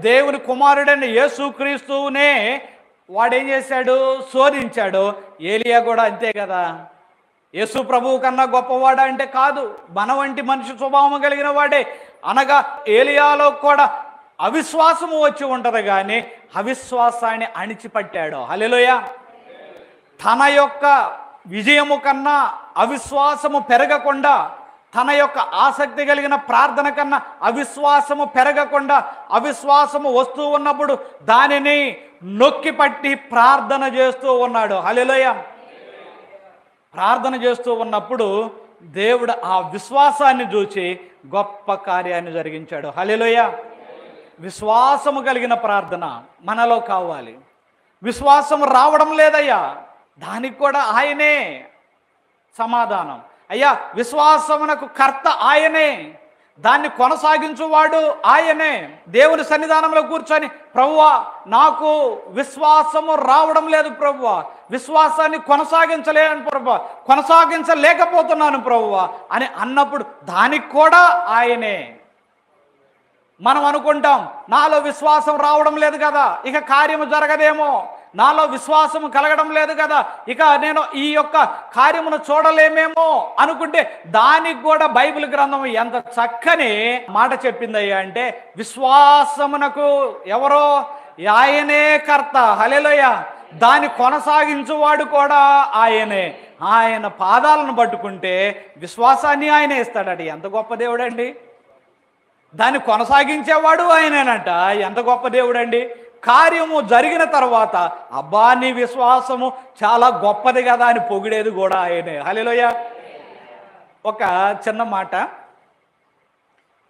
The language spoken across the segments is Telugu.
దేవుని కుమారుడైన యేసుక్రీస్తునే వాడేం చేశాడు? శోధించాడు. ఏలియా కూడా అంతే కదా. యేసు ప్రభువు కన్నా గొప్పవాడా అంటే కాదు, మన వంటి మనిషి స్వభావం కలిగిన వాడే. అనగా ఏలియాలో కూడా అవిశ్వాసము వచ్చి ఉంటది, కానీ అవిశ్వాసాన్ని అణిచిపట్టాడు. హల్లెలూయా. తన యొక్క విజయము కన్నా అవిశ్వాసము పెరగకుండా, తన యొక్క ఆసక్తి కలిగిన ప్రార్థన కన్నా అవిశ్వాసము పెరగకుండా, అవిశ్వాసము వస్తూ ఉన్నప్పుడు దానిని నొక్కి పట్టి ప్రార్థన చేస్తూ ఉన్నాడు. హల్లెలూయా. ప్రార్థన చేస్తూ ఉన్నప్పుడు దేవుడు ఆ విశ్వాసాన్ని చూచి గొప్ప కార్యాన్ని జరిగించాడు. హల్లెలూయా. విశ్వాసము కలిగిన ప్రార్థన మనలో కావాలి. విశ్వాసము రావడం లేదయ్యా, దానికి కూడా ఆయనే సమాధానం. అయ్యా, విశ్వాసమునకు కర్త ఆయనే, దాన్ని కొనసాగించువాడు ఆయనే. దేవుని సన్నిధానంలో కూర్చొని, ప్రభువా నాకు విశ్వాసము రావడం లేదు ప్రభువా, విశ్వాసాన్ని కొనసాగించలేను ప్రభువా, కొనసాగించలేకపోతున్నాను ప్రభువా అని అన్నప్పుడు దానికి కూడా ఆయనే. మనం అనుకుంటాం, నాలో విశ్వాసం రావడం లేదు కదా, ఇక కార్యము జరగదేమో, నాలో విశ్వాసం కలగడం లేదు కదా, ఇక నేను ఈ యొక్క కార్యమును చూడలేమేమో అనుకుంటే, దానికి కూడా బైబిల్ గ్రంథం ఎంత చక్కని మాట చెప్పిందయ్యా అంటే, విశ్వాసమునకు ఎవరో ఆయనే కర్త. హల్లెలూయా. దాన్ని కొనసాగించువాడు కూడా ఆయనే. ఆయన పాదాలను పట్టుకుంటే విశ్వాసాన్ని ఆయనే ఇస్తాడట. ఎంత గొప్ప దేవుడండి. దాన్ని కొనసాగించేవాడు ఆయనేనంట. ఎంత గొప్ప దేవుడండి. కార్యము జరిగిన తర్వాత, అబ్బా నీ విశ్వాసము చాలా గొప్పది కదా అని పొగిడేది కూడా ఆయనే. హల్లెలూయా. ఒక చిన్న మాట,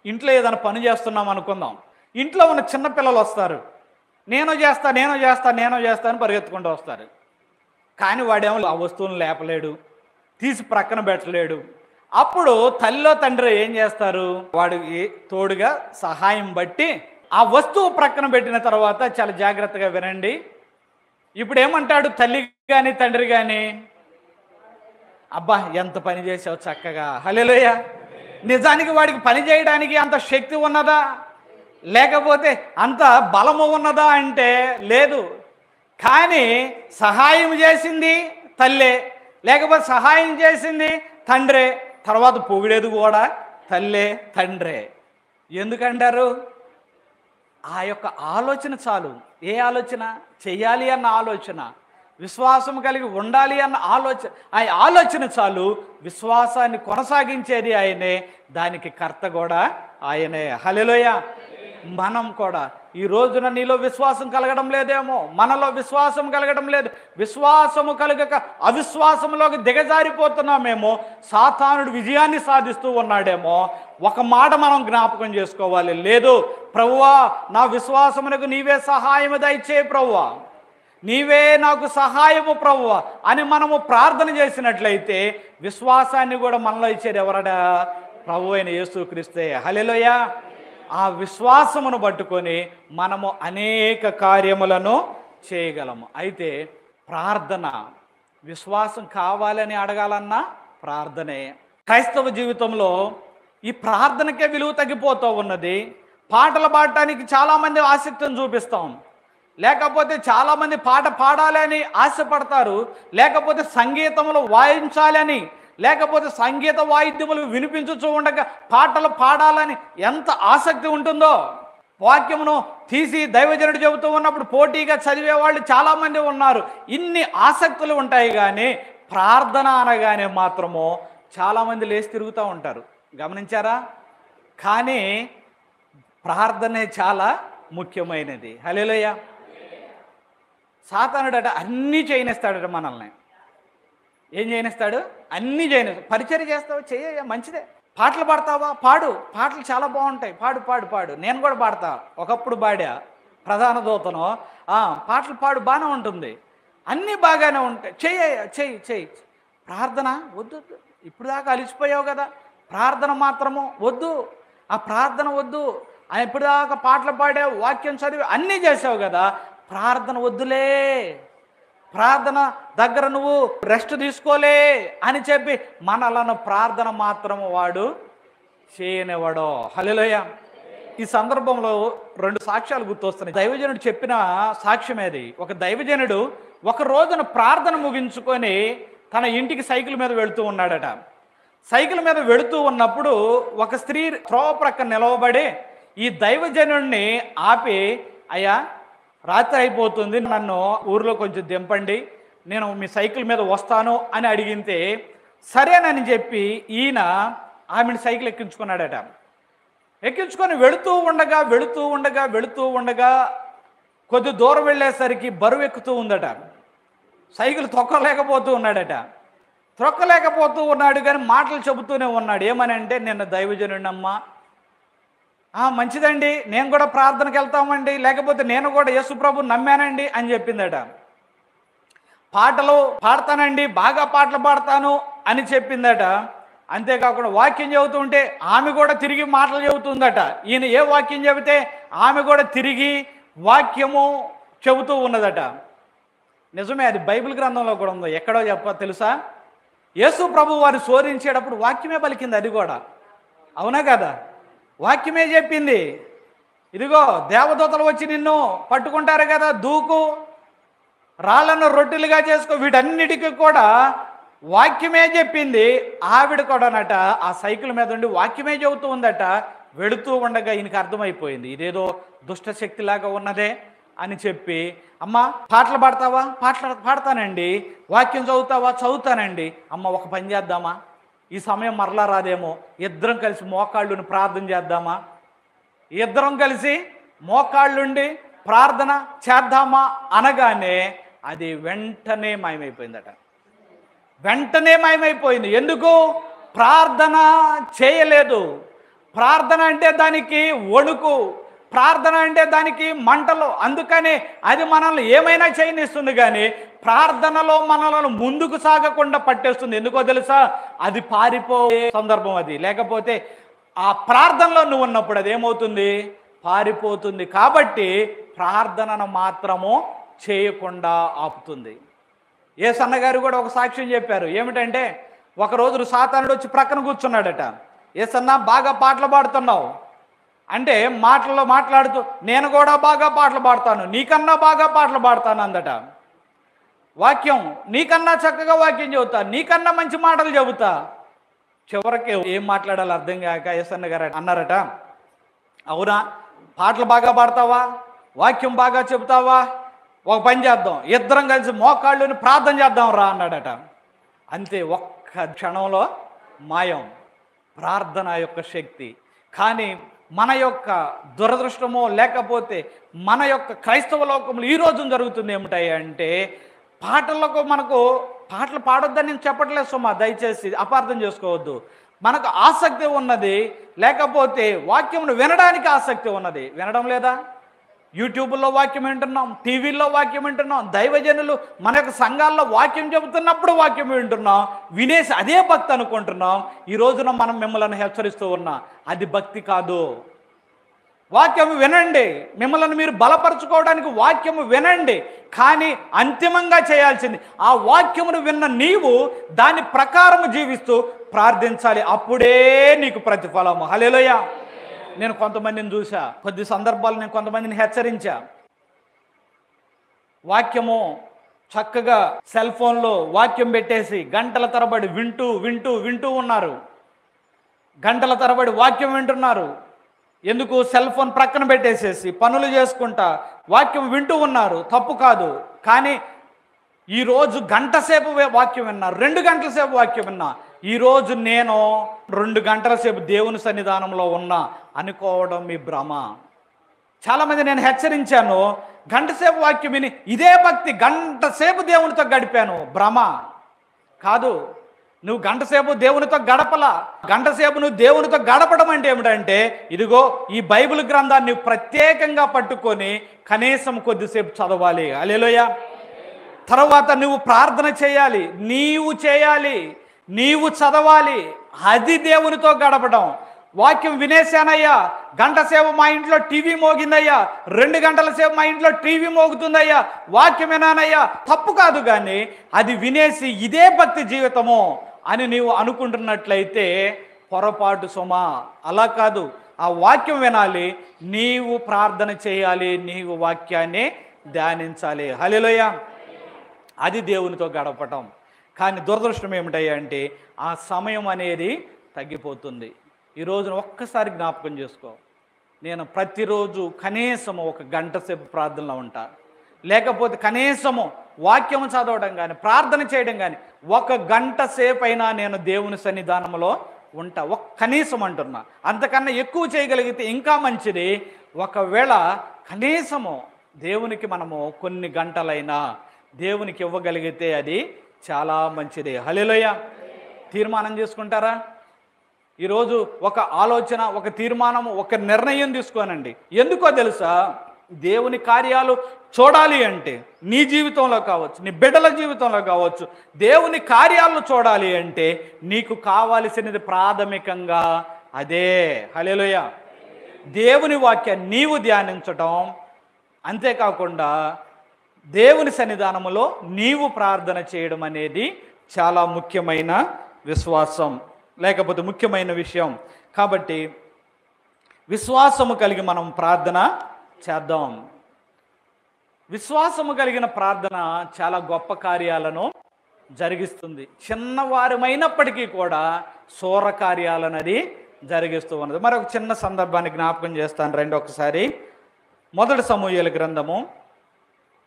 ఇంట్లో ఏదైనా పని చేస్తున్నాం అనుకుందాం, ఇంట్లో ఉన్న చిన్న పిల్లలు వస్తారు, నేను చేస్తా అని పరిగెత్తుకుంటూ వస్తారు. కానీ వాడేమో ఆ వస్తువులను లేపలేడు, తీసి ప్రక్కన పెట్టలేడు. అప్పుడు తల్లిలో తండ్రి ఏం చేస్తారు? వాడికి తోడుగా సహాయం బట్టి ఆ వస్తువు ప్రక్కన పెట్టిన తర్వాత, చాలా జాగ్రత్తగా వినండి, ఇప్పుడు ఏమంటాడు తల్లి కానీ తండ్రి కానీ? అబ్బా ఎంత పని చేసావు చక్కగా. హల్లెలూయా. నిజానికి వాడికి పని చేయడానికి అంత శక్తి ఉన్నదా, లేకపోతే అంత బలము ఉన్నదా అంటే లేదు. కానీ సహాయం చేసింది తల్లే, లేకపోతే సహాయం చేసింది తండ్రే, తర్వాత పొగిడేది కూడా తల్లే తండ్రే. ఎందుకంటారు? ఆ యొక్క ఆలోచన చాలు. ఏ ఆలోచన? చెయ్యాలి అన్న ఆలోచన, విశ్వాసం కలిగి ఉండాలి అన్న ఆలోచన, ఆ ఆలోచన చాలు. విశ్వాసాన్ని కొనసాగించేది ఆయనే, దానికి కర్త కూడా ఆయనే. హల్లెలూయా. మనం కూడా ఈ రోజున నీలో విశ్వాసం కలగడం లేదేమో, మనలో విశ్వాసం కలగడం లేదు, విశ్వాసము కలగక అవిశ్వాసంలోకి దిగజారిపోతున్నామేమో, సాతానుడు విజయాన్ని సాధిస్తూ ఉన్నాడేమో. ఒక మాట మనం జ్ఞాపకం చేసుకోవాలి, లేదు ప్రభువా నా విశ్వాసమునకు నీవే సహాయము దయచేయి ప్రభువా, నీవే నాకు సహాయము ప్రభువా అని మనము ప్రార్థన చేసినట్లయితే, విశ్వాసాన్ని కూడా మనలో ఇచ్చేది ఎవరడా? ప్రభు అయిన యేసుక్రీస్తే. హల్లెలూయా. ఆ విశ్వాసమును పట్టుకొని మనము అనేక కార్యములను చేయగలము. అయితే ప్రార్థన, విశ్వాసం కావాలని అడగాలన్నా ప్రార్థనే. క్రైస్తవ జీవితంలో ఈ ప్రార్థనకే విలువ తగ్గిపోతూ ఉన్నది. పాటలు పాడటానికి చాలామంది ఆసక్తిని చూపిస్తాం, లేకపోతే చాలామంది పాట పాడాలని ఆశపడతారు, లేకపోతే సంగీతములు వాయించాలని, లేకపోతే సంగీత వాయిద్యములు వినిపించుచూ ఉండగా పాటలు పాడాలని ఎంత ఆసక్తి ఉంటుందో. వాక్యమును తీసి దైవజనుడు చెబుతూ ఉన్నప్పుడు పోటీగా చదివేవాళ్ళు చాలామంది ఉన్నారు. ఇన్ని ఆసక్తులు ఉంటాయి, కానీ ప్రార్థన అనగానే మాత్రము చాలామంది లేచి తిరుగుతూ ఉంటారు. గమనించారా? కానీ ప్రార్థనే చాలా ముఖ్యమైనది. హల్లెలూయా. సాతానుడట అన్నీ చేయనిస్తాడట మనల్ని. ఏం చేయనిస్తాడు? అన్నీ చేయనిస్తాడు. పరిచర్య చేస్తావా? చేయ, మంచిదే. పాటలు పాడతావా? పాడు, పాటలు చాలా బాగుంటాయి, పాడు పాడు పాడు. నేను కూడా పాడతా, ఒకప్పుడు పాడా, ప్రధాన దూతను. పాటలు పాడు, బాగానే ఉంటుంది, అన్నీ బాగానే ఉంటాయి, చెయ్యి. ప్రార్థన వద్దు, ఇప్పుడు దాకా అలిసిపోయావు కదా, ప్రార్థన మాత్రము వద్దు, ఆ ప్రార్థన వద్దు. ఇప్పుడు దాకా పాటలు పాడావు, వాక్యం చదివి అన్నీ చేసావు కదా, ప్రార్థన వద్దులే, ప్రార్థన దగ్గర నువ్వు రెస్ట్ తీసుకోలే అని చెప్పి మనలను ప్రార్థన మాత్రము వాడు చేయనివాడో. హల్లెలూయా. ఈ సందర్భంలో 2 సాక్ష్యాలు గుర్తొస్తున్నాయి. దైవజనుడు చెప్పిన సాక్ష్యం ఏది? ఒక దైవజనుడు ఒక రోజున ప్రార్థన ముగించుకొని తన ఇంటికి సైకిల్ మీద వెళుతూ ఉన్నాడట. సైకిల్ మీద వెళుతూ ఉన్నప్పుడు ఒక స్త్రీ త్రోవ ప్రక్కన నిలవబడి ఈ దైవజనుడిని ఆపి, అయ్యా రాత్రి అయిపోతుంది, నన్ను ఊర్లో కొంచెం దింపండి, నేను మీ సైకిల్ మీద వస్తాను అని అడిగితే సరేనని చెప్పి ఈయన ఆమెను సైకిల్ ఎక్కించుకున్నాడట. ఎక్కించుకొని వెళుతూ ఉండగా కొద్ది దూరం వెళ్ళేసరికి బరువు ఎక్కుతూ ఉందట. సైకిల్ తొక్కలేకపోతూ ఉన్నాడు కానీ మాటలు చెబుతూనే ఉన్నాడు. ఏమని అంటే, నిన్న దైవజనుడినమ్మా, మంచిదండి, నేను కూడా ప్రార్థనకి వెళ్తామండి, లేకపోతే నేను కూడా యేసు ప్రభువుని నమ్మానండి అని చెప్పిందట. పాటలు పాడతానండి, బాగా పాటలు పాడతాను అని చెప్పిందట. అంతేకాకుండా వాక్యం చెబుతూ ఉంటే ఆమె కూడా తిరిగి మాటలు చెబుతుందట. ఈయన ఏ వాక్యం చెబితే ఆమె కూడా తిరిగి వాక్యము చెబుతూ ఉన్నదట. నిజమే, అది బైబిల్ గ్రంథంలో కూడా ఉందో. ఎక్కడో తెలుసా? యేసు ప్రభు వారు శోధించేటప్పుడు వాక్యమే పలికింది. అది కూడా అవునా కదా? వాక్యమే చెప్పింది, ఇదిగో దేవదూతలు వచ్చి నిన్ను పట్టుకుంటారు కదా, దూకు, రాళ్ళను రొట్టెలుగా చేసుకో, వీటన్నిటికీ కూడా వాక్యమే చెప్పింది. ఆవిడ కూడానట ఆ సైకిల్ మీద ఉండి వాక్యమే చెబుతూ ఉందట. వెళుతూ ఉండగా ఈయనకి అర్థమైపోయింది, ఇదేదో దుష్టశక్తిలాగా ఉన్నదే అని చెప్పి, అమ్మ పాటలు పాడతావా? పాడతానండి. వాక్యం చదువుతావా? చదువుతానండి. అమ్మ ఒక పని చేద్దామా, ఈ సమయం మరలా రాదేమో, ఇద్దరం కలిసి మోకాళ్ళుని ప్రార్థన చేద్దామా? ఇద్దరం కలిసి మోకాళ్ళుండి ప్రార్థన చేద్దామా అనగానే అది వెంటనే మాయమైపోయిందట. వెంటనే మాయమైపోయింది. ఎందుకు? ప్రార్థన చేయలేదు. ప్రార్థన అంటే దానికి వణుకు, ప్రార్థన అంటే దానికి మంటలు. అందుకని అది మనల్ని ఏమైనా చేయనిస్తుంది, కానీ ప్రార్థనలో మనలను ముందుకు సాగకుండా పట్టేస్తుంది. ఎందుకో తెలుసా? అది పారిపోయే సందర్భం అది. లేకపోతే ఆ ప్రార్థనలో నువ్వు ఉన్నప్పుడు అది ఏమవుతుంది? పారిపోతుంది. కాబట్టి ప్రార్థనను మాత్రము చేయకుండా ఆపుతుంది. యేసన్న గారు కూడా ఒక సాక్ష్యం చెప్పారు. ఏమిటంటే, ఒకరోజు సాతానుడు వచ్చి ప్రక్కన కూర్చున్నాడట. యేసన్న బాగా పాటలు పాడుతున్నావు అంటే, మాట్లాడుతూ నేను కూడా బాగా పాటలు పాడతాను, నీకన్నా బాగా పాటలు పాడతాను అందట. వాక్యం నీకన్నా చక్కగా వాక్యం చెబుతా, నీకన్నా మంచి మాటలు చెబుతా. చివరికి ఏం మాట్లాడాలో అర్థం కాక యేసన్న గారు అన్నారట, అవునా, పాటలు బాగా పాడతావా, వాక్యం బాగా చెబుతావా, ఒక పని చేద్దాం, ఇద్దరం కలిసి మోకాళ్ళుని ప్రార్థన చేద్దాం రా అన్నాడట. అంతే, ఒక్క క్షణంలో మాయం ప్రార్థన యొక్క శక్తి. కానీ మన యొక్క దురదృష్టమో లేకపోతే మన యొక్క క్రైస్తవ లోకంలో ఈ రోజు జరుగుతుంది ఏమిటాయి అంటే, పాటలకు మనకు పాటలు పాడొద్దని నేను చెప్పట్లేదు సుమా, దయచేసి అపార్థం చేసుకోవద్దు. మనకు ఆసక్తి ఉన్నది, లేకపోతే వాక్యమును వినడానికి ఆసక్తి ఉన్నది. వినడం లేదా? యూట్యూబ్లో వాక్యం వింటున్నాం, టీవీల్లో వాక్యం వింటున్నాం, దైవజనులు మన యొక్క సంఘాల్లో వాక్యం చెబుతున్నప్పుడు వాక్యం వింటున్నాం, వినేసి అదే భక్తి అనుకుంటున్నాం. ఈ రోజున మనం మిమ్మల్ని హెచ్చరిస్తూ ఉన్నాం, అది భక్తి కాదు. వాక్యము వినండి, మిమ్మల్ని మీరు బలపరచుకోవడానికి వాక్యము వినండి, కానీ అంతిమంగా చేయాల్సింది ఆ వాక్యమును విన్న నీవు దాని ప్రకారము జీవిస్తూ ప్రార్థించాలి. అప్పుడే నీకు ప్రతిఫలము. హల్లెలూయా. నేను కొంతమందిని చూసా, కొద్ది సందర్భాలు నేను కొంతమందిని హెచ్చరించా. వాక్యము చక్కగా సెల్ ఫోన్లో వాక్యం పెట్టేసి గంటల తరబడి వింటూ ఉన్నారు. గంటల తరబడి వాక్యం వింటున్నారు. ఎందుకు? సెల్ ఫోన్ ప్రక్కన పెట్టేసేసి పనులు చేసుకుంటా వాక్యం వింటూ ఉన్నారు. తప్పు కాదు. కానీ ఈరోజు గంట సేపు వాక్యం విన్నా, 2 గంటల సేపు వాక్యం విన్నా, ఈరోజు నేను 2 గంటల సేపు దేవుని సన్నిధానంలో ఉన్నా అనుకోవడం మీ భ్రమ. చాలామంది నేను హెచ్చరించాను, గంట సేపు వాక్యం విని ఇదే భక్తి, గంట సేపు దేవునితో గడిపాను. భ్రమ కాదు. నువ్వు గంట సేపు దేవునితో గడపలా. గంట సేపు నువ్వు దేవునితో గడపడం అంటే ఏమిటంటే, ఇదిగో ఈ బైబిల్ గ్రంథాన్ని ప్రత్యేకంగా పట్టుకొని కనీసం కొద్దిసేపు చదవాలి. హల్లెలూయా. తర్వాత నువ్వు ప్రార్థన చేయాలి, నీవు చదవాలి. అది దేవునితో గడపడం. వాక్యం వినేశానయ్యా, గంట సేపు మా ఇంట్లో టీవీ మోగిందయ్యా, 2 గంటల సేపు మా ఇంట్లో టీవీ మోగుతుందయ్యా, వాక్యం వినానయ్యా, తప్పు కాదు. కానీ అది వినేసి ఇదే భక్తి జీవితము అని నీవు అనుకుంటున్నట్లయితే పొరపాటు సుమా. అలా కాదు. ఆ వాక్యం వినాలి, నీవు ప్రార్థన చేయాలి, నీవు వాక్యాన్ని ధ్యానించాలి. హల్లెలూయా. అది దేవునితో గడపటం. కానీ దురదృష్టం ఏమిటయ్యా అంటే ఆ సమయం అనేది తగ్గిపోతుంది. ఈ రోజున ఒక్కసారి జ్ఞాపకం చేసుకో, నేను ప్రతిరోజు కనీసము 1 గంట సేపు ప్రార్థనలో ఉంటా, లేకపోతే కనీసము వాక్యము చదవడం కానీ ప్రార్థన చేయడం కానీ 1 గంట సేపు అయినా నేను దేవుని సన్నిధానంలో ఉంటా. కనీసం అంటున్నా. అంతకన్నా ఎక్కువ చేయగలిగితే ఇంకా మంచిది. ఒకవేళ కనీసము దేవునికి మనము కొన్ని గంటలైనా దేవునికి ఇవ్వగలిగితే అది చాలా మంచిది. హల్లెలూయా. తీర్మానం చేసుకుంటారా? ఈరోజు ఒక ఆలోచన, ఒక తీర్మానం, ఒక నిర్ణయం తీసుకోనండి. ఎందుకో తెలుసా? దేవుని కార్యాలు చూడాలి అంటే నీ జీవితంలో కావచ్చు, నీ బిడ్డల జీవితంలో కావచ్చు, దేవుని కార్యాలను చూడాలి అంటే నీకు కావలసినది ప్రాథమికంగా అదే. హల్లెలూయా. దేవుని వాక్యాన్ని నీవు ధ్యానించటం, అంతేకాకుండా దేవుని సన్నిధానములో నీవు ప్రార్థన చేయడం అనేది చాలా ముఖ్యమైన విశ్వాసం, లేకపోతే ముఖ్యమైన విషయం. కాబట్టి విశ్వాసము కలిగి మనం ప్రార్థన చేద్దాం. విశ్వాసము కలిగిన ప్రార్థన చాలా గొప్ప కార్యాలను జరిగిస్తుంది. చిన్నవారమైనప్పటికీ కూడా శూర కార్యాలను అది జరిగిస్తూ ఉన్నది. మరొక చిన్న సందర్భాన్ని జ్ఞాపకం చేస్తాను రండి ఒకసారి. 1 సమూయేలు గ్రంథము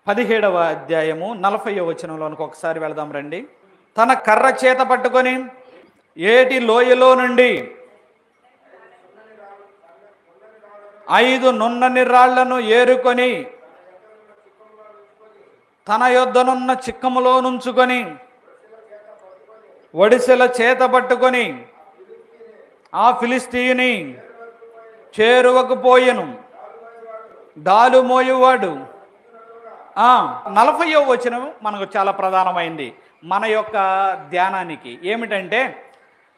17వ అధ్యాయము 40వ వచనంలోనికి ఒకసారి వెళదాం రండి. తన కర్ర చేత పట్టుకొని ఏటి లోయలో నుండి 5 నున్నని రాళ్లను ఏరుకొని తన యొద్దనున్న చిక్కములో నుంచుకొని ఒడిసెల చేత పట్టుకొని ఆ ఫిలిష్తీయుని చేరువకు పోయెను. డాలు మోయువాడు. 40వ వచనం మనకు చాలా ప్రధానమైంది మన యొక్క ధ్యానానికి. ఏమిటంటే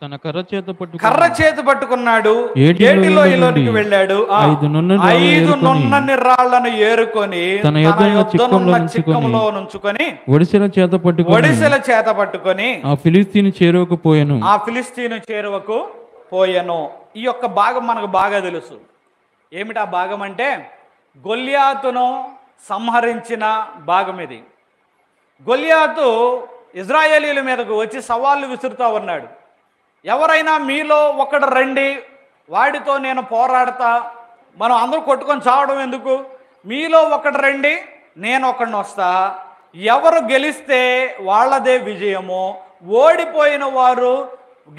తన కర్ర చేత పట్టుకున్నాడు, ఏటిలోయలోనికి వెళ్ళాడు, 5 నున్నని రాళ్లను ఏరుకొని తన యొద్దనున్న చిక్కములో నుంచుకొని ఒడిసెల చేత పట్టుకొని ఆ ఫిలిష్తీయుని చేరువకు పోయెను. ఈ యొక్క భాగం మనకు బాగా తెలుసు. ఏమిటి ఆ భాగం అంటే గొల్యాతును సంహరించిన భాగం ఇది. గొల్యాతు ఇజ్రాయేలీల మీదకు వచ్చి సవాళ్ళు విసురుతూ ఉన్నాడు. ఎవరైనా మీలో ఒకడు రండి, వాడితో నేను పోరాడతా, మనం అందరూ కొట్టుకొని చావడం ఎందుకు, మీలో ఒకడు రండి, నేను ఒకడిని వస్తా, ఎవరు గెలిస్తే వాళ్ళదే విజయము, ఓడిపోయిన వారు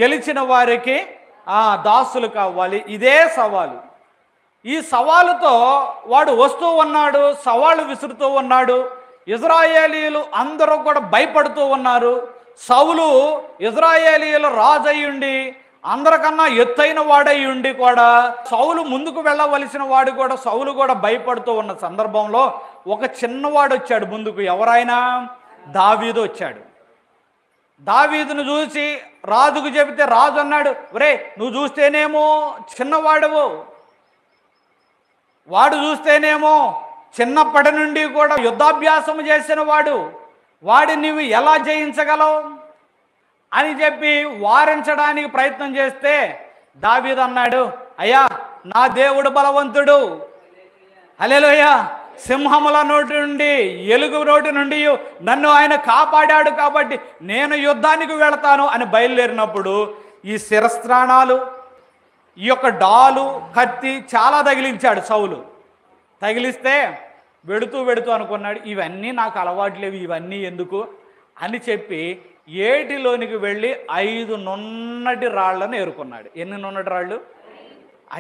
గెలిచిన వారికి దాసులు కావాలి. ఇదే సవాలు. ఈ సవాలుతో వాడు వస్తూ ఉన్నాడు, సవాళ్ళు విసురుతూ ఉన్నాడు. ఇజ్రాయేలీయులు అందరూ కూడా భయపడుతూ ఉన్నారు. సౌలు ఇజ్రాయేలీయుల రాజు అయ్యుండి, అందరికన్నా ఎత్తైన వాడై ఉండి కూడా, సౌలు ముందుకు వెళ్ళవలసిన వాడు కూడా, సౌలు కూడా భయపడుతూ ఉన్న సందర్భంలో ఒక చిన్నవాడు వచ్చాడు ముందుకు. ఎవరైనా? దావీదు వచ్చాడు. దావీదును చూసి రాజుకు చెబితే రాజు అన్నాడు, ఒరే నువ్వు చూస్తేనేమో చిన్నవాడువు, వాడు చూస్తేనేమో చిన్నప్పటి నుండి కూడా యుద్ధాభ్యాసం చేసిన వాడు, వాడిని నీవు ఎలా జయించగలవు అని చెప్పి వారించడానికి ప్రయత్నం చేస్తే దావీదు అన్నాడు, అయ్యా నా దేవుడు బలవంతుడు, హల్లెలూయా, సింహముల నోటి నుండి ఎలుగు నోటి నుండి నన్ను ఆయన కాపాడాడు కాబట్టి నేను యుద్ధానికి వెళతాను అని బయలుదేరినప్పుడు ఈ శిరస్త్రాణాలు, ఈ యొక్క డాలు, కత్తి చాలా తగిలించాడు సౌలు. తగిలిస్తే వెడుతూ అనుకున్నాడు, ఇవన్నీ నాకు అలవాట్లేవు, ఇవన్నీ ఎందుకు అని చెప్పి ఏటిలోనికి వెళ్ళి 5 నున్నటి రాళ్లను ఏరుకున్నాడు. ఎన్ని నున్నటి రాళ్ళు?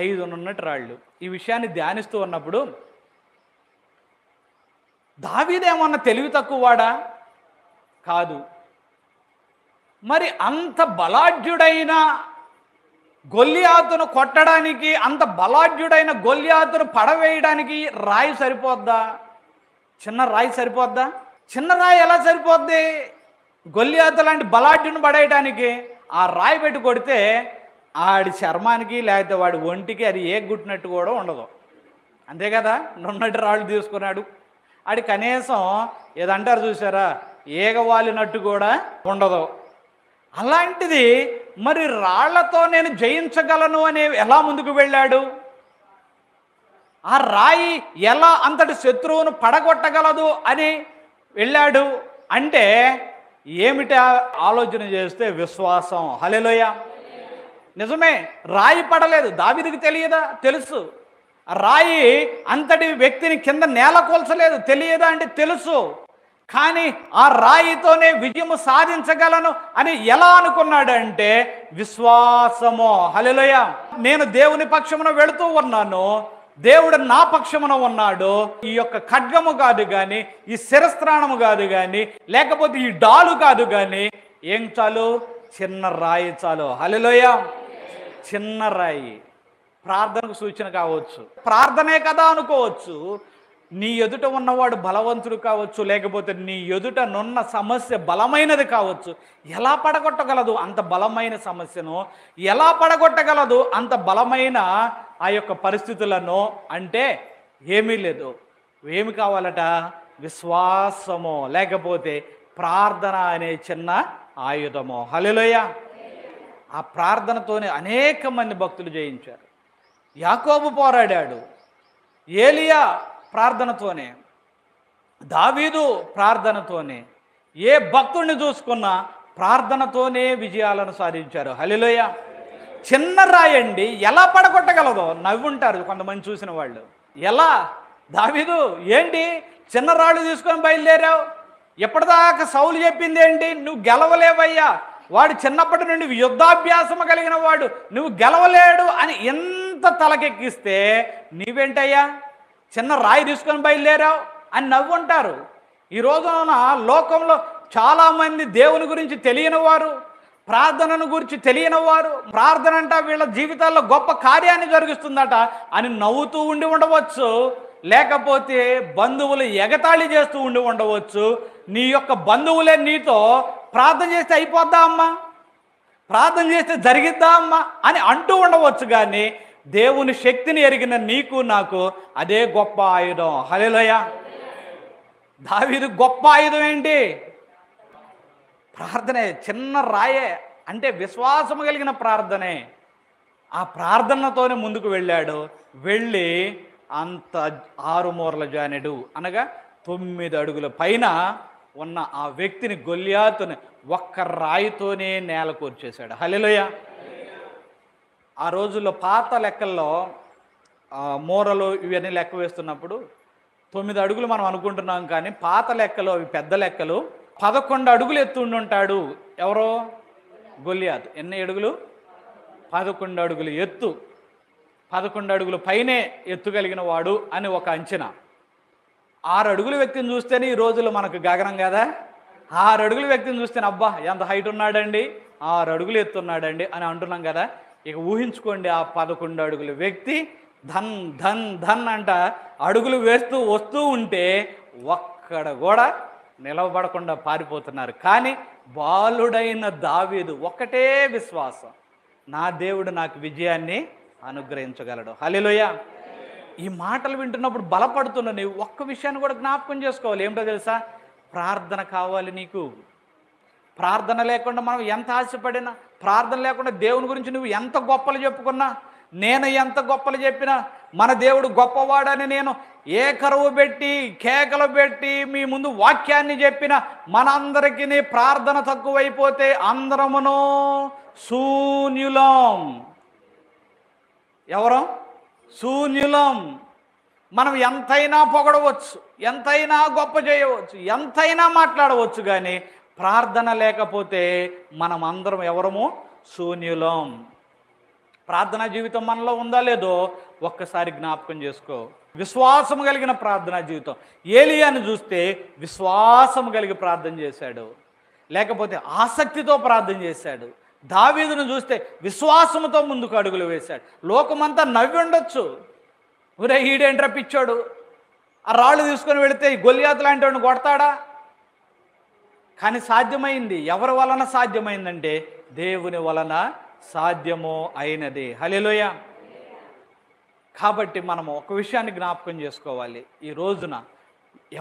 5 నున్నటి రాళ్ళు. ఈ విషయాన్ని ధ్యానిస్తూ ఉన్నప్పుడు దావీదేమన్నా తెలివి తక్కువవాడా? కాదు. మరి అంత బలాఢ్యుడైన గొల్యాతును కొట్టడానికి, అంత బలాఢ్యుడైన గొల్యాతును పడవేయడానికి రాయి సరిపోద్దా? చిన్న రాయి సరిపోద్దా? చిన్న రాయి ఎలా సరిపోద్ది? గొల్యాతు లాంటి బలాఢ్యుని పడేయడానికి ఆ రాయి పెట్టి కొడితే ఆడి చర్మానికి లేకపోతే వాడి ఒంటికి అది ఏ గుట్టినట్టు కూడా ఉండదు. అంతే కదా? నున్నటి రాళ్ళు తీసుకున్నాడు, ఆడి కనీసం ఏదంటారు చూసారా, ఏగవాలినట్టు కూడా ఉండదు. అలాంటిది మరి రాళ్లతో నేను జయించగలను అనే ఎలా ముందుకు వెళ్ళాడు? ఆ రాయి ఎలా అంతటి శత్రువును పడగొట్టగలదు అని వెళ్ళాడు అంటే ఏమిటా ఆలోచన చేస్తే విశ్వాసం. హల్లెలూయా. నిజమే, రాయి పడలేదు, దావీదుకి తెలియదా? తెలుసు. రాయి అంతటి వ్యక్తిని కింద నేల కూల్చలేదు, తెలియదా అంటే తెలుసు. కానీ ఆ రాయితోనే విజయము సాధించగలను అని ఎలా అనుకున్నాడంటే విశ్వాసము. హల్లెలూయా. నేను దేవుని పక్షమున వెళుతూ ఉన్నాను, దేవుడు నా పక్షమున ఉన్నాడు. ఈ యొక్క ఖడ్గము కాదు కానీ, ఈ శిరస్త్రాణము కాదు కానీ, లేకపోతే ఈ డాలు కాదు కానీ, ఏం చాలు? చిన్న రాయి చాలు. హల్లెలూయా. చిన్న రాయి ప్రార్థనకు సూచన కావచ్చు, ప్రార్థనే కదా అనుకోవచ్చు. నీ ఎదుట ఉన్నవాడు బలవంతుడు కావచ్చు, లేకపోతే నీ ఎదుట నున్న సమస్య బలమైనది కావచ్చు. ఎలా పడగొట్టగలదు అంత బలమైన సమస్యను? ఎలా పడగొట్టగలదు అంత బలమైన ఆ యొక్క పరిస్థితులను? అంటే ఏమీ లేదు. ఏమి కావాలట? విశ్వాసము, లేకపోతే ప్రార్థన అనే చిన్న ఆయుధము. హల్లెలూయా. ఆ ప్రార్థనతోనే అనేక మంది భక్తులు జయించారు. యాకోబు పోరాడాడు, ఏలియా ప్రార్థనతోనే, దావీదు ప్రార్థనతోనే, ఏ భక్తుడిని చూసుకున్నా ప్రార్థనతోనే విజయాలను సాధించారు. హల్లెలూయా. చిన్న రాయండి ఎలా పడగొట్టగలదో నవ్వుంటారు కొంతమంది చూసిన వాళ్ళు. ఎలా? దావీదు ఏంటి చిన్న రాళ్ళు తీసుకొని బయలుదేరావు? ఎప్పటిదాకా సౌలు చెప్పింది ఏంటి? నువ్వు గెలవలేవయ్యా, వాడు చిన్నప్పటి నుండి యుద్ధాభ్యాసము కలిగిన వాడు, నువ్వు గెలవలేడు అని ఎంత తలకెక్కిస్తే నీవేంటయ్యా చిన్న రాయి తీసుకొని బయలుదేరావు అని నవ్వుంటారు. ఈ రోజున లోకంలో చాలామంది దేవుని గురించి తెలియని వారు, ప్రార్థనను గురించి తెలియని వారు, ప్రార్థన అంట వీళ్ళ జీవితాల్లో గొప్ప కార్యాన్ని జరిగిస్తుందట అని నవ్వుతూ ఉండి ఉండవచ్చు. లేకపోతే బంధువులు ఎగతాళి చేస్తూ ఉండి ఉండవచ్చు. నీ యొక్క బంధువులే నీతో ప్రార్థన చేస్తే అయిపోద్దా అమ్మా, ప్రార్థన చేస్తే జరిగిద్దా అమ్మా అని అంటూ ఉండవచ్చు. కానీ దేవుని శక్తిని ఎరిగిన నీకు నాకు అదే గొప్ప ఆయుధం. హల్లెలూయా. దావీదు గొప్ప ఆయుధం ఏంటి? ప్రార్థనే. చిన్న రాయే అంటే విశ్వాసము కలిగిన ప్రార్థనే. ఆ ప్రార్థనతోనే ముందుకు వెళ్ళాడు. వెళ్ళి అంత 6 మూరల జానెడు అనగా 9 అడుగుల పైన ఉన్న ఆ వ్యక్తిని, గొల్యాతుని ఒక్క రాయితోనే నేల కూర్చేశాడు. హల్లెలూయా. ఆ రోజుల్లో పాత లెక్కల్లో మూరలు ఇవన్నీ లెక్క వేస్తున్నప్పుడు 9 అడుగులు మనం అనుకుంటున్నాం, కానీ పాత లెక్కలు అవి పెద్ద లెక్కలు. 11 అడుగులు ఎత్తు ఉండుంటాడు. ఎవరో? గొల్యాతు. ఎన్ని అడుగులు? 11 అడుగులు ఎత్తు. 11 అడుగుల పైనే ఎత్తు కలిగిన వాడు అని ఒక అంచనా. 6 అడుగుల వ్యక్తిని చూస్తేనే ఈ రోజుల్లో మనకు గగనం కదా. 6 అడుగుల వ్యక్తిని చూస్తేనే అబ్బా ఎంత హైట్ ఉన్నాడండి, 6 అడుగులు ఎత్తున్నాడండి అని అంటున్నాం కదా. ఇక ఊహించుకోండి, ఆ 11 అడుగుల వ్యక్తి ధన్ ధన్ ధన్ అంట అడుగులు వేస్తూ వస్తూ ఉంటే ఒక్కడ కూడా నిలవబడకుండా పారిపోతున్నారు. కానీ బాలుడైన దావీదు ఒక్కటే విశ్వాసం, నా దేవుడు నాకు విజయాన్ని అనుగ్రహించగలడు. హల్లెలూయా. ఈ మాటలు వింటున్నప్పుడు బలపడుతున్న నీవు ఒక్క విషయాన్ని కూడా జ్ఞాపకం చేసుకోవాలి. ఏమిటో తెలుసా? ప్రార్థన కావాలి నీకు. ప్రార్థన లేకుండా మనం ఎంత ఆశపడినా, ప్రార్థన లేకుండా దేవుని గురించి నువ్వు ఎంత గొప్పలు చెప్పుకున్నా, నేను ఎంత గొప్పలు చెప్పినా, మన దేవుడు గొప్పవాడని నేను ఏ కరువు పెట్టి కేకలు పెట్టి మీ ముందు వాక్యాన్ని చెప్పిన మనందరికీ ప్రార్థన తక్కువైపోతే అందరమును శూన్యులం. ఎవరం? శూన్యులం. మనం ఎంతైనా పొగడవచ్చు, ఎంతైనా గొప్ప చేయవచ్చు, ఎంతైనా మాట్లాడవచ్చు, కానీ ప్రార్థన లేకపోతే మనం అందరం ఎవరము? శూన్యులం. ప్రార్థనా జీవితం మనలో ఉందా లేదో ఒక్కసారి జ్ఞాపకం చేసుకో. విశ్వాసం కలిగిన ప్రార్థనా జీవితం. ఏలియాను చూస్తే విశ్వాసం కలిగి ప్రార్థన చేశాడు, లేకపోతే ఆసక్తితో ప్రార్థన చేశాడు. దావీదును చూస్తే విశ్వాసంతో ముందుకు అడుగులు వేశాడు. లోకమంతా నవ్వి ఉండొచ్చు, ఒరే ఈడేంట్రా పిచ్చాడు, ఆ రాళ్ళు తీసుకొని వెళితే గొల్యాతు లాంటి వాడిని కొడతాడా? కానీ సాధ్యమైంది. ఎవరి వలన సాధ్యమైందంటే దేవుని వలన సాధ్యము అయినది. హల్లెలూయా. కాబట్టి మనం ఒక విషయాన్ని జ్ఞాపకం చేసుకోవాలి. ఈ రోజున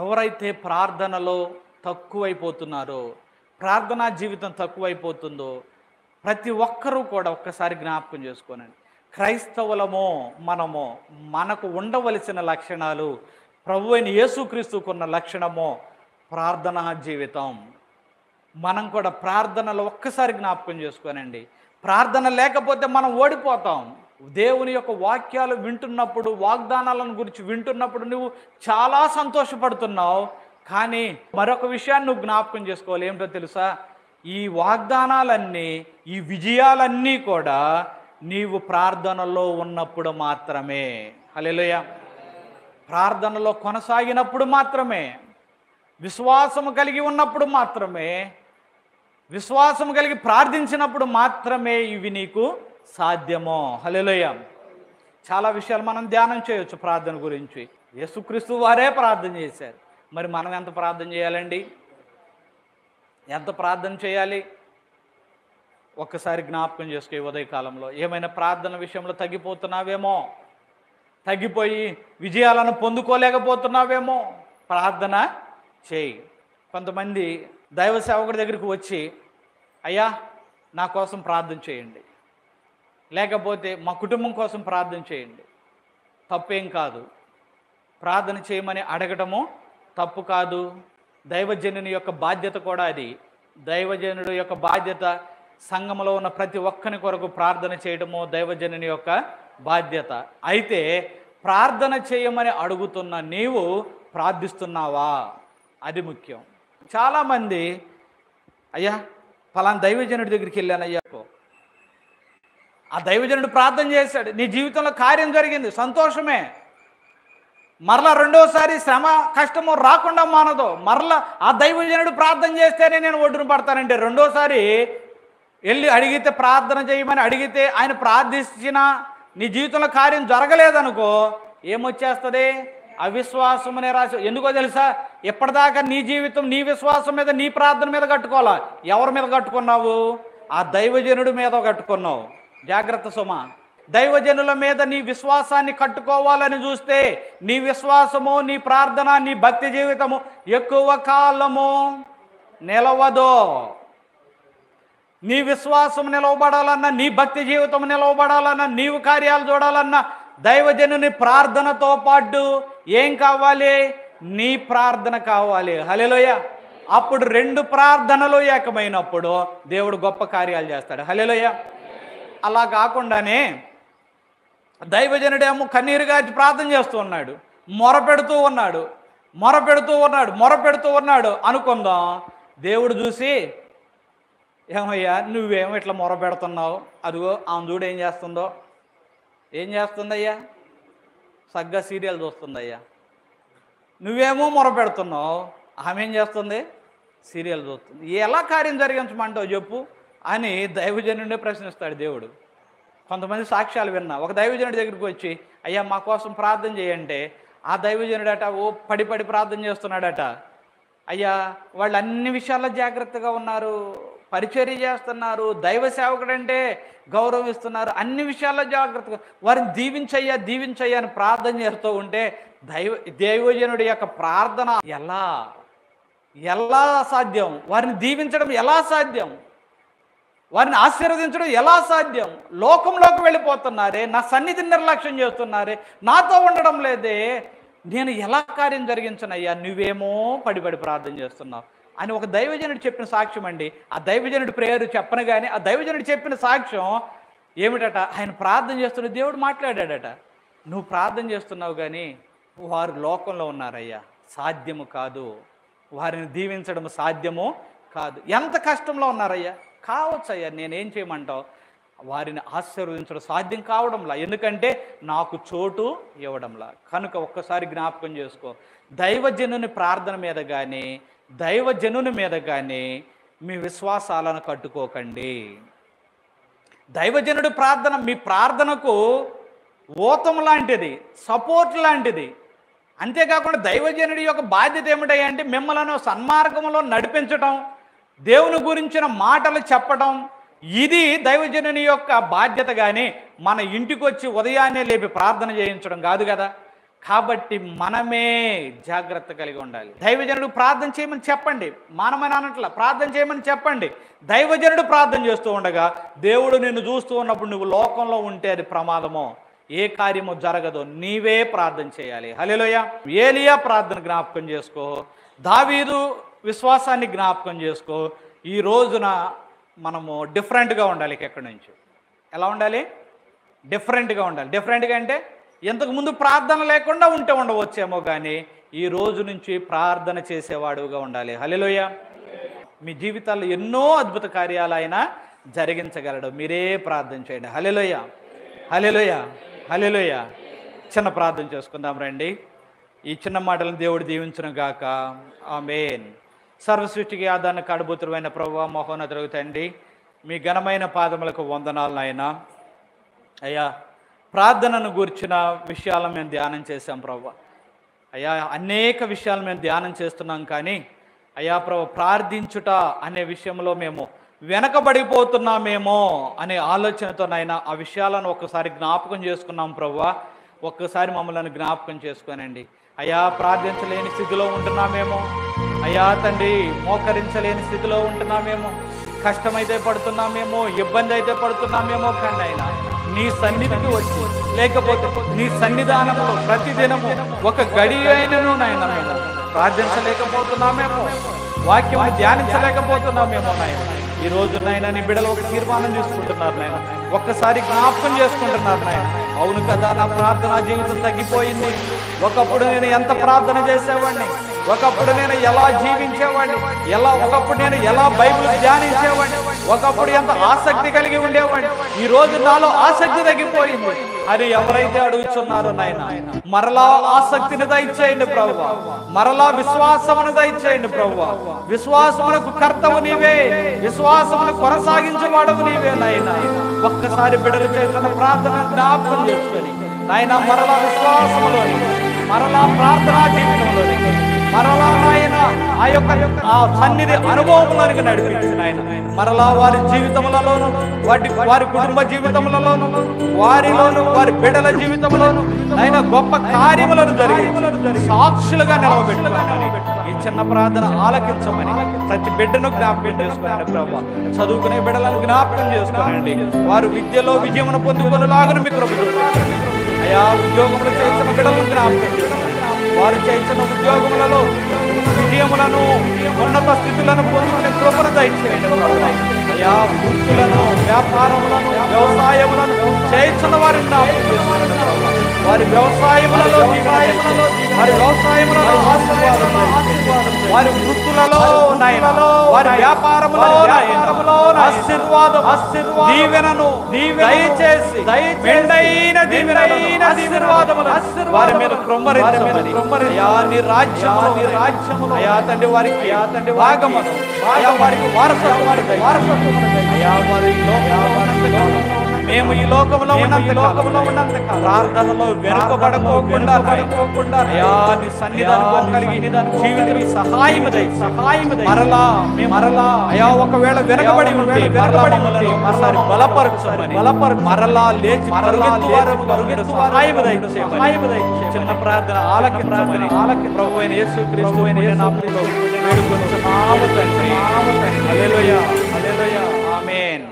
ఎవరైతే ప్రార్థనలో తక్కువైపోతున్నారో, ప్రార్థనా జీవితం తక్కువైపోతుందో ప్రతి ఒక్కరూ కూడా ఒక్కసారి జ్ఞాపకం చేసుకోనండి. క్రైస్తవులము మనకు ఉండవలసిన లక్షణాలు, ప్రభువైన యేసుక్రీస్తుకున్న లక్షణము ప్రార్థనా జీవితం. మనం కూడా ప్రార్థనలో ఒక్కసారి జ్ఞాపకం చేసుకోనండి. ప్రార్థన లేకపోతే మనం ఓడిపోతాం. దేవుని యొక్క వాక్యాలు వింటున్నప్పుడు, వాగ్దానాలను గురించి వింటున్నప్పుడు నువ్వు చాలా సంతోషపడుతున్నావు. కానీ మరొక విషయాన్ని నువ్వు జ్ఞాపకం చేసుకోవాలి. ఏమిటో తెలుసా? ఈ వాగ్దానాలన్నీ, ఈ విజయాలన్నీ కూడా నీవు ప్రార్థనలో ఉన్నప్పుడు మాత్రమే. హల్లెలూయా. ప్రార్థనలో కొనసాగినప్పుడు మాత్రమే, విశ్వాసము కలిగి ఉన్నప్పుడు మాత్రమే, విశ్వాసము కలిగి ప్రార్థించినప్పుడు మాత్రమే ఇవి నీకు సాధ్యమో. హల్లెలూయా. చాలా విషయాలు మనం ధ్యానం చేయొచ్చు ప్రార్థన గురించి. యేసుక్రీస్తు వారే ప్రార్థన చేశారు. మరి మనం ఎంత ప్రార్థన చేయాలండి? ఎంత ప్రార్థన చేయాలి? ఒక్కసారి జ్ఞాపకం చేసుకో. ఉదయకాలంలో ఏమైనా ప్రార్థన విషయంలో తగ్గిపోతున్నావేమో, తగ్గిపోయి విజయాలను పొందుకోలేకపోతున్నావేమో, ప్రార్థన చేయి. కొంతమంది దైవ సేవకుడి దగ్గరికి వచ్చి, అయ్యా నా కోసం ప్రార్థన చేయండి, లేకపోతే మా కుటుంబం కోసం ప్రార్థన చేయండి. తప్పేం కాదు, ప్రార్థన చేయమని అడగటము తప్పు కాదు. దైవజనుని యొక్క బాధ్యత కూడా అది. దైవజనుడు యొక్క బాధ్యత సంఘంలో ఉన్న ప్రతి ఒక్కని కొరకు ప్రార్థన చేయడము దైవజనుని యొక్క బాధ్యత. అయితే ప్రార్థన చేయమని అడుగుతున్న నీవు ప్రార్థిస్తున్నావా? అది ముఖ్యం. చాలామంది, అయ్యా ఫలానా దైవజనుడి దగ్గరికి వెళ్ళానయ్యా, ఆ దైవజనుడు ప్రార్థన చేశాడు, నీ జీవితంలో కార్యం జరిగింది, సంతోషమే. మరలా రెండోసారి శ్రమ కష్టము రాకుండా మానదు. మరలా ఆ దైవజనుడు ప్రార్థన చేస్తేనే నేను ఒడ్డున పడతానంటే, రెండోసారి వెళ్ళి అడిగితే, ప్రార్థన చేయమని అడిగితే ఆయన ప్రార్థించిన నీ జీవితంలో కార్యం జరగలేదనుకో, ఏమొచ్చేస్తుంది? అవిశ్వాసం అనే రాశి. ఎందుకో తెలుసా? ఎప్పటిదాకా నీ జీవితం నీ విశ్వాసం మీద, నీ ప్రార్థన మీద కట్టుకోవాలా. ఎవరి మీద కట్టుకున్నావు? ఆ దైవజనుడి మీద కట్టుకున్నావు. జాగ్రత్త సుమ. దైవజనుల మీద నీ విశ్వాసాన్ని కట్టుకోవాలని చూస్తే నీ విశ్వాసము, నీ ప్రార్థన, నీ భక్తి జీవితము ఎక్కువ కాలము నిలవదు. నీ విశ్వాసం నిలవబడాలన్నా, నీ భక్తి జీవితం నిలవబడాలన్నా, నీవు కార్యాలు చూడాలన్నా దైవజనుని ప్రార్థనతో పాటు ఏం కావాలి? నీ ప్రార్థన కావాలి. హల్లెలూయా. అప్పుడు రెండు ప్రార్థనలు ఏకమైనప్పుడు దేవుడు గొప్ప కార్యాలు చేస్తాడు. హల్లెలూయా. అలా కాకుండానే దైవజనుడేమో కన్నీరుగా ప్రార్థన చేస్తూ ఉన్నాడు, మొరపెడుతూ ఉన్నాడు అనుకుందాం. దేవుడు చూసి, ఏమయ్యా నువ్వేమో ఇట్లా మొరపెడుతున్నావు, అదిగో ఆమె చూడు ఏం చేస్తుందయ్యా? సగ్గా సీరియల్ చూస్తుందయ్యా. నువ్వేమో మొరపెడుతున్నావు, ఆమె ఏం చేస్తుంది? సీరియల్ చూస్తుంది. ఎలా కార్యం జరిగించమంటావు చెప్పు అని దైవజనుడిని ప్రశ్నిస్తాడు దేవుడు. కొంతమంది సాక్ష్యాలు విన్నా. ఒక దైవజనుడి దగ్గరికి వచ్చి, అయ్యా మా కోసం ప్రార్థన చేయంటే, ఆ దైవజనుడట ఓ పడి ప్రార్థన చేస్తున్నాడట. అయ్యా వాళ్ళు అన్ని విషయాల్లో జాగ్రత్తగా ఉన్నారు, పరిచర్య చేస్తున్నారు, దైవ సేవకుడంటే గౌరవిస్తున్నారు, అన్ని విషయాల్లో జాగ్రత్తగా, వారిని దీవించయ్యా అని ప్రార్థన చేస్తూ ఉంటే దైవజనుడి యొక్క ప్రార్థన ఎలా సాధ్యం? వారిని దీవించడం ఎలా సాధ్యం? వారిని ఆశీర్వదించడం ఎలా సాధ్యం? లోకంలోకి వెళ్ళిపోతున్నారే, నా సన్నిధిని నిర్లక్ష్యం చేస్తున్నారే, నాతో ఉండడం లేదే, నేను ఎలా కార్యం జరిగించనయ్యా? నువ్వేమో పడి ప్రార్థన చేస్తున్నావు అని ఒక దైవజనుడు చెప్పిన సాక్ష్యం అండి. ఆ దైవజనుడి ప్రేయర్ చెప్పను కానీ ఆ దైవజనుడు చెప్పిన సాక్ష్యం ఏమిటట? ఆయన ప్రార్థన చేస్తున్న దేవుడు మాట్లాడాడట, నువ్వు ప్రార్థన చేస్తున్నావు కానీ వారు లోకంలో ఉన్నారయ్యా, సాధ్యము కాదు, వారిని దీవించడం సాధ్యము కాదు. ఎంత కష్టంలో ఉన్నారయ్యా? కావచ్చయ్యా, నేనేం చేయమంటావు? వారిని ఆశీర్వదించడం సాధ్యం కావడంలా, ఎందుకంటే నాకు చోటు ఇవ్వడంలా. కనుక ఒక్కసారి జ్ఞాపకం చేసుకో, దైవజనుని ప్రార్థన మీద కానీ దైవజనుని మీద కానీ మీ విశ్వాసాలను కట్టుకోకండి. దైవజనుడి ప్రార్థన మీ ప్రార్థనకు ఊతం లాంటిది, సపోర్ట్ లాంటిది. అంతేకాకుండా దైవజనుడి యొక్క బాధ్యత ఏమిటంటే మిమ్మల్ని సన్మార్గంలో నడిపించటం, దేవుని గురించిన మాటలు చెప్పడం. ఇది దైవజనుని యొక్క బాధ్యత. కానీ మన ఇంటికి వచ్చి ఉదయాన్నే లేపి ప్రార్థన చేయించడం కాదు కదా. కాబట్టి మనమే జాగ్రత్త కలిగి ఉండాలి. దైవజనుడు ప్రార్థన చేయమని చెప్పండి, మానమని అనట్ల, ప్రార్థన చేయమని చెప్పండి. దైవజనుడు ప్రార్థన చేస్తూ ఉండగా దేవుడు నిన్ను చూస్తూ ఉన్నప్పుడు నువ్వు లోకంలో ఉంటే అది ప్రమాదమో, ఏ కార్యమో జరగదో, నీవే ప్రార్థన చేయాలి. హల్లెలూయా. ఏలియా ప్రార్థన జ్ఞాపకం చేసుకో, దావీదు విశ్వాసాన్ని జ్ఞాపకం చేసుకో. ఈ రోజున మనము డిఫరెంట్గా ఉండాలి. ఎక్కడి నుంచి ఎలా ఉండాలి? డిఫరెంట్గా ఉండాలి. డిఫరెంట్గా అంటే ఇంతకుముందు ప్రార్థన లేకుండా ఉంటే ఉండవచ్చేమో, కానీ ఈ రోజు నుంచి ప్రార్థన చేసేవాడుగా ఉండాలి. హల్లెలూయా. మీ జీవితాల్లో ఎన్నో అద్భుత కార్యాలు ఆయన జరిగించగలడు. మీరే ప్రార్థన చేయండి. హల్లెలూయా, హల్లెలూయా, హల్లెలూయా. చిన్న ప్రార్థన చేసుకుందాం రండి. ఈ చిన్న మాటలను దేవుడు దీవించును గాక. ఆమేన్. సర్వసృష్టికి ఆధారణ కాడబుతురువైన ప్రభువా, మహోన్నతుడు తండ్రి, మీ ఘనమైన పాదములకు వందనాలు నాయనా. అయ్యా, ప్రార్థనను గూర్చిన విషయాలను మేము ధ్యానం చేశాం ప్రభువా. అయ్యా, అనేక విషయాలు మేము ధ్యానం చేస్తున్నాం, కానీ అయ్యా ప్రభు, ప్రార్థించుట అనే విషయంలో మేము వెనకబడిపోతున్నామేమో అనే ఆలోచనతో నాయనా ఆ విషయాలను ఒక్కసారి జ్ఞాపకం చేసుకున్నాం ప్రభువా. ఒక్కసారి మమ్మల్ని జ్ఞాపకం చేసుకోనండి అయ్యా. ప్రార్థించలేని స్థితిలో ఉంటున్నామేమో అయ్యా తండ్రి, మోకరించలేని స్థితిలో ఉంటున్నామేమో, కష్టమైతే పడుతున్నామేమో, ఇబ్బంది అయితే పడుతున్నామేమో, కానీ అయినా నీ సన్నిధికి వచ్చి, లేకపోతే నీ సన్నిధానంలో ప్రతిదినము ఒక గడి అయినను నాయన ప్రార్థించలేకపోతున్నామేమో, వాక్యం ధ్యానించలేకపోతున్నామేమో నాయన. ఈ రోజు నాయన నీ బిడ్డలు ఒక తీర్మానం తీసుకుంటున్నారు నాయన, ఒక్కసారి జ్ఞాపకం చేసుకుంటున్నారు నాయన. అవును కదా, నా ప్రార్థనా జీవితం తగ్గిపోయింది. ఒకప్పుడు నేను ఎంత ప్రార్థన చేసేవాడిని, ఒకప్పుడు నేను ఎలా జీవించేవాడిని, ఒకప్పుడు నేను ఎలా బైబిల్ ధ్యానించేవాడిని, ఒకప్పుడు ఎంత ఆసక్తి కలిగి ఉండేవాడిని. ఈ రోజు నాలో ఆసక్తి తగ్గిపోయింది అని ఎవరైతే అడుగుతున్నారో నాయన, మరలా ఆసక్తిని దయచేయండి ప్రభువా, మరలా విశ్వాసమును దయచేయండి ప్రభువా. విశ్వాసమునకు కర్తవు నీవే, విశ్వాసమును కొనసాగించేవాడవు నీవే నాయన. ఒక్కసారి బిడ్డలు చేస్తున్న ప్రార్థన జ్ఞాపకం చేసుకొని నాయన, మరలా విశ్వాసములోని, మరలా ప్రార్థనా జీవితంలోని, మరలా ఆయన ఆ యొక్క సన్నిధి అనుభవంలోనికి నడిపించిన ఆయన, మరలా వారి జీవితములలోను, వారి కుటుంబ జీవితములలోను, వారిలోను, వారి బిడ్డల జీవితంలోను ఆయన గొప్ప కార్యములను జరిగి సాక్షులుగా నిలవబెట్టుకోవాలని ఈ చిన్న ప్రార్థన ఆలకించమని ప్రతి బిడ్డను జ్ఞాపకం చేసుకోండి ప్రభు. చదువుకునే బిడ్డలను జ్ఞాపకం చేసుకోనండి, వారు విద్యలో విజయమును పొందుకునేలాగా మీకు కృప చూపించండి అయ్యా. ఉద్యోగములు చేసిన బిడ్డలను జ్ఞాపకం చేసుకోండి, వారు చేసిన ఉద్యోగములలో విజయములను, ఉన్నత స్థితులను పొందుకునే కృపను దయచేయండి అయ్యా. వృత్తులను, వ్యాపారములను, వ్యవసాయములను చేయించిన వారిని జ్ఞాపకం చేసుకోండి. వారి వ్యవసాయములలో ఆశీర్వాదం, వారి వృత్తులలో వారి వ్యాపారములో ఆశీర్వాదం, దీవెనను దయచేసి మెండైన దీవెనైన ఆశీర్వాదములు వారి మీద కృమ్మరించమని అయ్యా. నీ రాజ్యములో అయ్యా తండ్రి వారికి భాగమును, అయ్యా వారికి వారసత్వం అయ్యా. మేము ఈ లోకంలో ఉన్నంత ప్రార్థనలో వెనుకబడకోకుండా అయ్యా నీ సన్నిధానం కలిగి జీవితం సహాయం మరలా అయ్యా ఒకవేళ వెనకబడి ఉంటే మరలా బలపరచమని, మరలా లేచి సహాయం చిన్న ప్రార్థన ఆలకించమని ప్రభు అయిన యేసుక్రీస్తు నామములో వేడుకొనుచున్నాము తండ్రి. హల్లెలూయా, హల్లెలూయా, ఆమేన్.